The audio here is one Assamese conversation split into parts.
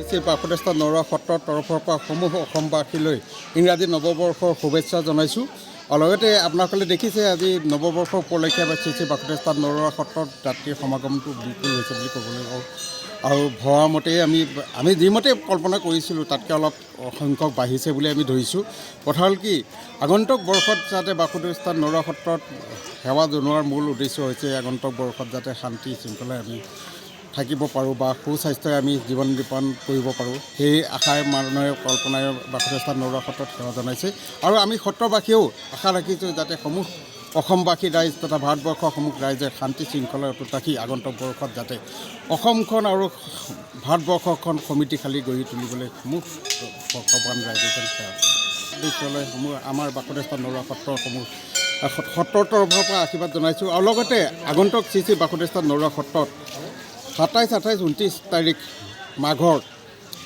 শ্ৰী বাসুদেৱ নৰুৱা সত্ৰৰ তৰফৰ পৰা সমূহ অসমবাসীলৈ ইংৰাজী নৱবৰ্ষৰ শুভেচ্ছা জনাইছোঁ। লগতে আপোনালোকে দেখিছে আজি নৱবৰ্ষ উপলক্ষে শ্ৰী শ্ৰী বাসুদেৱ নৰুৱা সত্ৰত যাত্ৰীৰ সমাগমটো বিপুল হৈছে বুলি ক'বলৈ কওঁ। আৰু ভবা মতেই আমি যিমতে কল্পনা কৰিছিলোঁ তাতকৈ অলপ সংখ্যক বাঢ়িছে বুলি আমি ধৰিছোঁ। কথা হ'ল কি, আগন্তুক বৰ্ষত যাতে বাসুদেৱ নৰুৱা সত্ৰত সেৱা জনোৱাৰ মূল উদ্দেশ্য হৈছে আগন্তুক বৰ্ষত যাতে শান্তি শৃংখলাই আমি থাকিব পাৰোঁ বা সুস্বাস্থ্যৰে আমি জীৱন যাপন কৰিব পাৰোঁ, সেই আশাই মানুহে কল্পনাই বাসুদেৱ নৰুৱা সত্ৰত সেৱা জনাইছে। আৰু আমি সত্ৰবাসীয়েও আশা ৰাখিছোঁ যাতে সমূহ অসমবাসী ৰাইজ তথা ভাৰতবৰ্ষৰ সমূহ ৰাইজে শান্তি শৃংখলাৰ অটুট ৰাখি আগন্তুক বৰ্ষত যাতে অসমখন আৰু ভাৰতবৰ্ষখন সমৃদ্ধিশালী গঢ়ি তুলিবলৈ সমূহ ভগৱান ৰাইজে সেৱা বিদ্যালয় সমূহ আমাৰ বাসুদেৱ নৰুৱা সত্ৰসমূহ সত্ৰৰ তৰফৰ পৰা আশীৰ্বাদ জনাইছোঁ। আৰু লগতে আগন্তুক শ্ৰী শ্ৰী বাসুদেৱ নৰুৱা সত্ৰত 27, 28, 29 তাৰিখ মাঘৰ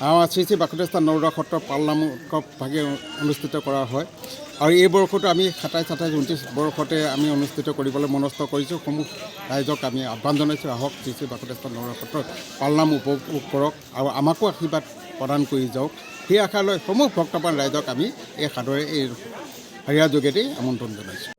আমাৰ শ্ৰী শ্ৰী বাসুদেৱ নৰুৱা সত্ৰৰ পালনাম উৎসৱ ভাগে অনুষ্ঠিত কৰা হয়। আৰু এই বৰ্ষতো আমি 27, 28, 29 বৰ্ষতে আমি অনুষ্ঠিত কৰিবলৈ মনস্থ কৰিছোঁ। সমূহ ৰাইজক আমি আহ্বান জনাইছোঁ, আহক শ্ৰী শ্ৰী বাসুদেৱ নৰুৱা সত্ৰৰ পালনাম উপভোগ কৰক আৰু আমাকো আশীৰ্বাদ প্ৰদান কৰি যাওক। সেই আশালৈ সমূহ ভক্তপ্ৰাণ ৰাইজক আমি এই সাদৰে এই হেৰিয়াৰ যোগেদি আমন্ত্ৰণ জনাইছোঁ।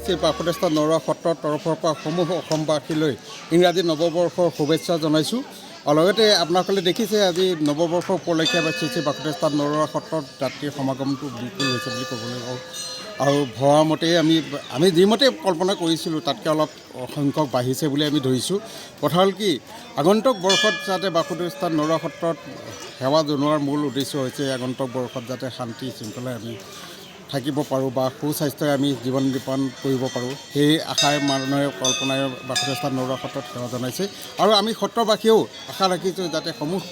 শ্ৰী বাসুদেৱ নৰুৱা সত্ৰৰ তৰফৰ পৰা সমূহ অসমবাসীলৈ ইংৰাজী নৱবৰ্ষৰ শুভেচ্ছা জনাইছোঁ। লগতে আপোনালোকে দেখিছে আজি নৱবৰ্ষ উপলক্ষে শ্ৰী শ্ৰী বাসুদেৱ নৰুৱা সত্ৰত যাত্ৰীৰ সমাগমটো বিপুল হৈছে বুলি ক'বলৈ কওঁ। আৰু ভবা মতেই আমি যিমতে কল্পনা কৰিছিলোঁ তাতকৈ অলপ সংখ্যক বাঢ়িছে বুলি আমি ধৰিছোঁ। কথা হ'ল কি, আগন্তুক বৰ্ষত যাতে বাসুদেৱ নৰুৱা সত্ৰত সেৱা জনোৱাৰ মূল উদ্দেশ্য হৈছে আগন্তুক বৰ্ষত যাতে শান্তি শৃংখলাই আমি থাকিব পাৰোঁ বা সুস্বাস্থ্যৰে আমি জীৱন যাপন কৰিব পাৰোঁ, সেই আশাই মানুহে কল্পনাই বাসুদেৱ নৰুৱা সত্ৰত সেৱা জনাইছে। আৰু আমি সত্ৰবাসীয়েও আশা ৰাখিছোঁ যাতে সমূহ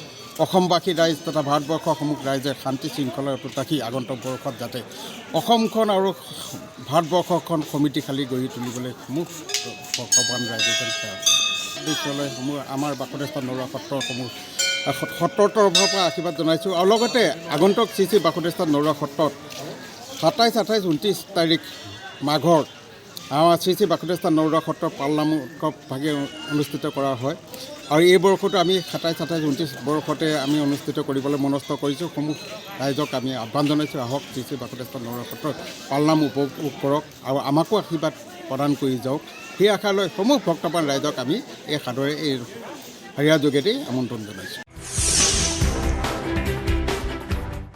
অসমবাসী ৰাইজ তথা ভাৰতবৰ্ষৰ সমূহ ৰাইজে শান্তি শৃংখলাৰ অটুট ৰাখি আগন্তুক বৰ্ষত যাতে অসমখন আৰু ভাৰতবৰ্ষখন সমৃদ্ধিশালী গঢ়ি তুলিবলৈ সমূহ ভগৱান ৰাইজে সেৱা বিদ্যালয় সমূহ আমাৰ বাসুদেৱ নৰুৱা সত্ৰসমূহ সত্ৰৰ তৰফৰ পৰা আশীৰ্বাদ জনাইছোঁ। আৰু লগতে আগন্তুক শ্ৰী শ্ৰী বাসুদেৱ নৰুৱা সত্ৰত 27, 28, 29 তাৰিখ মাঘৰ আমাৰ শ্ৰী শ্ৰী বাসুদেৱ নৰুৱা সত্ৰৰ পালনাম উৎসৱ ভাগে অনুষ্ঠিত কৰা হয়। আৰু এই বৰ্ষতো আমি 27, 28, 29 বৰ্ষতে আমি অনুষ্ঠিত কৰিবলৈ মনস্থ কৰিছোঁ। সমূহ ৰাইজক আমি আহ্বান জনাইছোঁ, আহক শ্ৰী শ্ৰী বাসুদেৱ নৰুৱা সত্ৰৰ পালনাম উপভোগ কৰক আৰু আমাকো আশীৰ্বাদ প্ৰদান কৰি যাওক। সেই আশালৈ সমূহ ভক্তপ্ৰাণ ৰাইজক আমি এই সাদৰে এই হেৰিয়াৰ যোগেদি আমন্ত্ৰণ জনাইছোঁ।